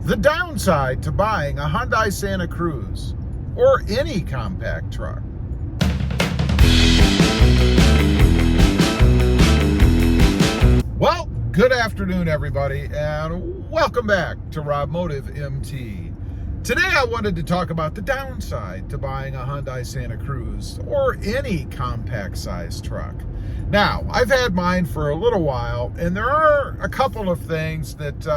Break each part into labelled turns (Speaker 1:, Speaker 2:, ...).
Speaker 1: The downside to buying a Hyundai Santa Cruz or any compact truck. Well, good afternoon, everybody, and welcome back to Robmotive MT. Today I wanted to talk about the downside to buying a Hyundai Santa Cruz or any compact size truck. Now, I've had mine for a little while, and there are a couple of things that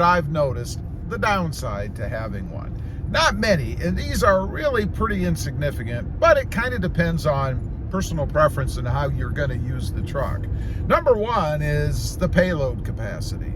Speaker 1: I've noticed the downside to having one. Not many, and these are really pretty insignificant, but it kind of depends on personal preference and how you're going to use the truck. Number one is the payload capacity.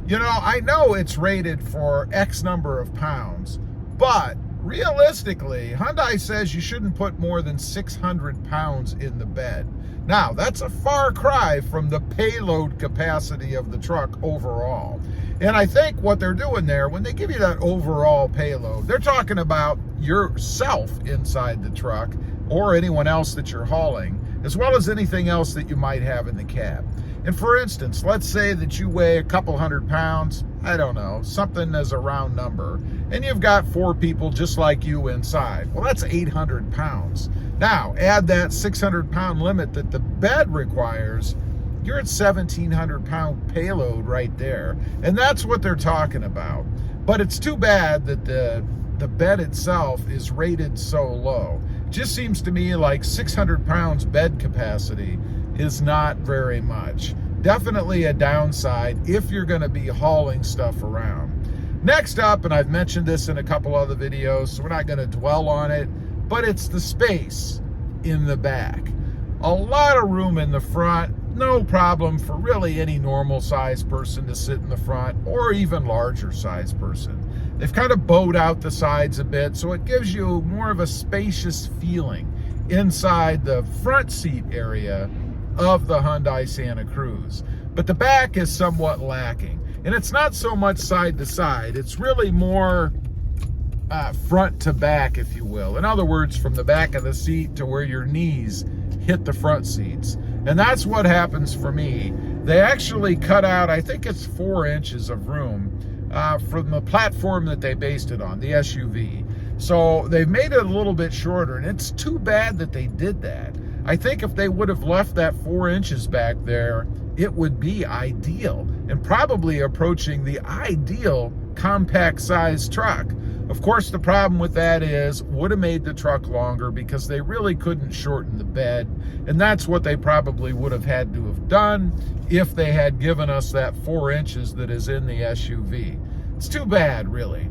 Speaker 1: You know, I know it's rated for X number of pounds, but realistically, Hyundai says you shouldn't put more than 600 pounds in the bed. Now, that's a far cry from the payload capacity of the truck overall. And I think what they're doing there, when they give you that overall payload, they're talking about yourself inside the truck or anyone else that you're hauling, as well as anything else that you might have in the cab. And for instance, let's say that you weigh a couple hundred pounds, I don't know, something as a round number, and you've got 4 people just like you inside. Well, that's 800 pounds. Now, add that 600 pound limit that the bed requires, you're at 1,700 pound payload right there. And that's what they're talking about. But it's too bad that the bed itself is rated so low. Just seems to me like 600 pounds bed capacity is not very much. Definitely a downside if you're going to be hauling stuff around. Next up, and I've mentioned this in a couple other videos, so we're not going to dwell on it, but it's the space in the back. A lot of room in the front, no problem for really any normal sized person to sit in the front, or even larger sized person. They've kind of bowed out the sides a bit, so it gives you more of a spacious feeling inside the front seat area of the Hyundai Santa Cruz. But the back is somewhat lacking. And it's not so much side to side, it's really more front to back, if you will. In other words, from the back of the seat to where your knees hit the front seats. And that's what happens for me. They actually cut out, I think it's 4 inches of room from the platform that they based it on, the SUV. So they've made it a little bit shorter, and it's too bad that they did that. I think if they would have left that 4 inches back there, it would be ideal and probably approaching the ideal compact size truck. Of course, the problem with that is would have made the truck longer because they really couldn't shorten the bed, and that's what they probably would have had to have done if they had given us that 4 inches that is in the SUV. It's too bad, really.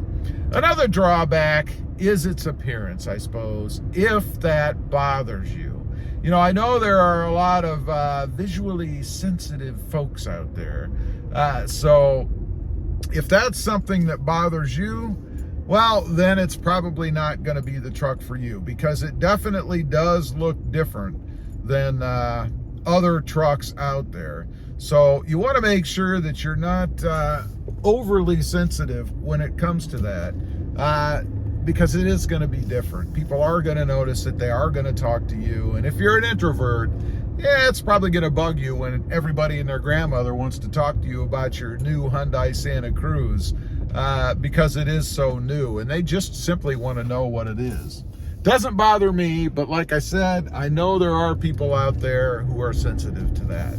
Speaker 1: Another drawback is its appearance, I suppose, if that bothers you. You know, I know there are a lot of visually sensitive folks out there. So if that's something that bothers you, well, then it's probably not going to be the truck for you, because it definitely does look different than other trucks out there. So you want to make sure that you're not overly sensitive when it comes to that. Because it is going to be different. People are going to notice it. They are going to talk to you. And if you're an introvert, yeah, it's probably going to bug you when everybody and their grandmother wants to talk to you about your new Hyundai Santa Cruz because it is so new. And they just simply want to know what it is. Doesn't bother me, but like I said, I know there are people out there who are sensitive to that.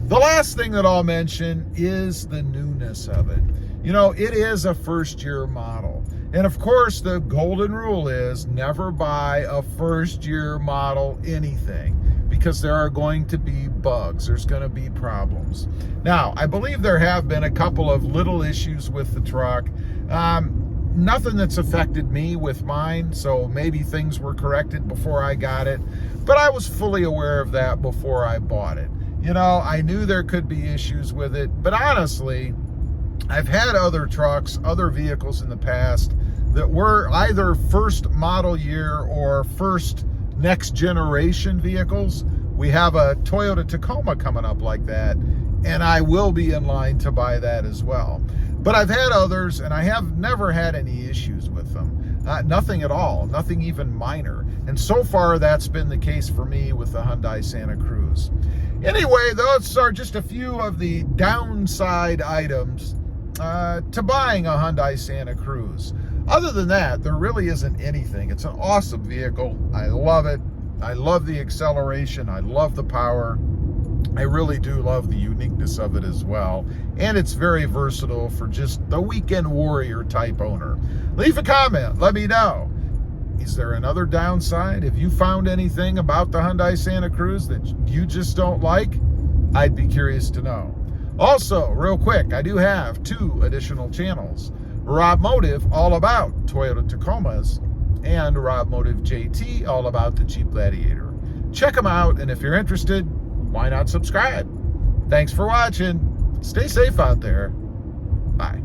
Speaker 1: The last thing that I'll mention is the newness of it. You know, it is a first-year model. And of course, the golden rule is never buy a first-year model anything, because there are going to be bugs. There's going to be problems. Now, I believe there have been a couple of little issues with the truck. Nothing that's affected me with mine, so maybe things were corrected before I got it. But I was fully aware of that before I bought it. You know, I knew there could be issues with it, but honestly, I've had other trucks, other vehicles in the past that were either first model year or first next generation vehicles. We have a Toyota Tacoma coming up like that, and I will be in line to buy that as well. But I've had others, and I have never had any issues with them. Nothing at all, nothing even minor. And so far, that's been the case for me with the Hyundai Santa Cruz. Anyway, those are just a few of the downside items to buying a Hyundai Santa Cruz. Other than that, there really isn't anything. It's an awesome vehicle. I love it. I love the acceleration. I love the power. I really do love the uniqueness of it as well. And it's very versatile for just the weekend warrior type owner. Leave a comment. Let me know. Is there another downside? Have you found anything about the Hyundai Santa Cruz that you just don't like? I'd be curious to know. Also, real quick, I do have 2 additional channels. Rob Motive, all about Toyota Tacomas, and Rob Motive JT, all about the Jeep Gladiator. Check them out, and if you're interested, why not subscribe? Thanks for watching. Stay safe out there. Bye.